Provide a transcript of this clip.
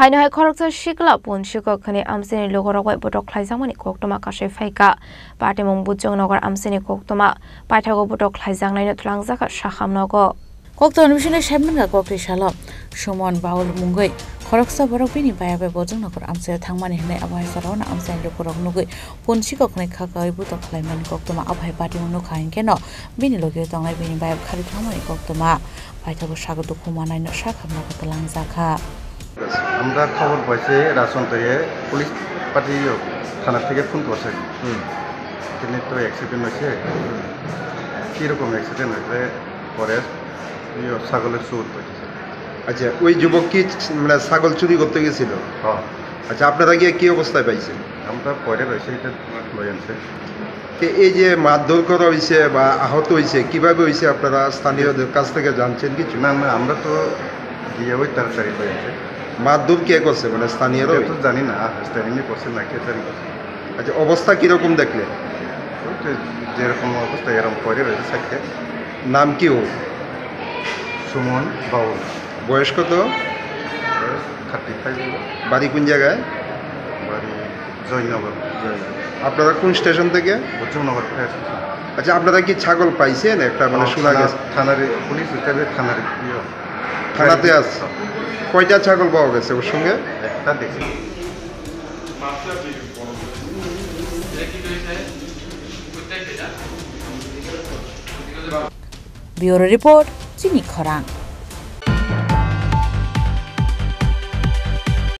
Haino hai khoroksa shikla pun shikok khani amsini logorok botok khlaijangmani koktoma kashe phaika patimung bujong nogar amsini koktoma paithago botok khlaijang naino tlangjaka sakhamnogo kokton bishine shemnga kokri shala Shumon Baul Mungoi khoroksa borok bini bayabe bojong nokor amse thangmani hne abhai sarona amse lokorok nugui pun shikok khani khakai botok khlaimani koktoma abhai patimung no khain keno bini loge tonglai bini bayab khari thangmani koktoma paithago sagodu khumanaino sakhamnogo tlangjaka আমরা খবর পাইছি ration থেকে police party থানা থেকে phone করছে তিনি তো accident হয়েছে কীরকম অ্যাক্সিডেন্ট হয়েছে পরে ছাগলের চুর হয়েছে। আচ্ছা ওই যুবক কি মানে ছাগল চুরি করতে গেছিল? হ্যাঁ। আচ্ছা আপনারা গিয়ে কি অবস্থায় পাইছেন? আমরা পরে রয়েছে এটা লই আনছে। এই যে মারধর করা হয়েছে বা আহত হয়েছে কিভাবে হয়েছে আপনারা স্থানীয়দের কাছ থেকে জানছেন কিছু? না না আমরা তো গিয়ে ওই তাড়াতাড়ি লই আনছে। মারধর কে করছে মানে স্থানীয়রা? তো জানি না স্ট্যান্ডিং করছে না কে জানি। আচ্ছা অবস্থা কিরকম দেখলেন? যেরকম অবস্থা এরকম পরে রয়েছে সাইডে। নাম কি ও? সুমন বাউল। বয়স কত? 35। বাড়ি কোন জায়গায়? বাড়ি জয়নগর। আপনারা কোন স্টেশন থেকে? বজনগর। আচ্ছা আপনারা কি ছাগল পাইছেন? একটা মানে শোনা গেছে থানার পুলিশ হিসাবে থানাতে আছে। কয়টা ছাগল পাওয়া গেছে ওর সঙ্গে? একটা দেখি। ব্যুরো রিপোর্ট চিনি খরাং।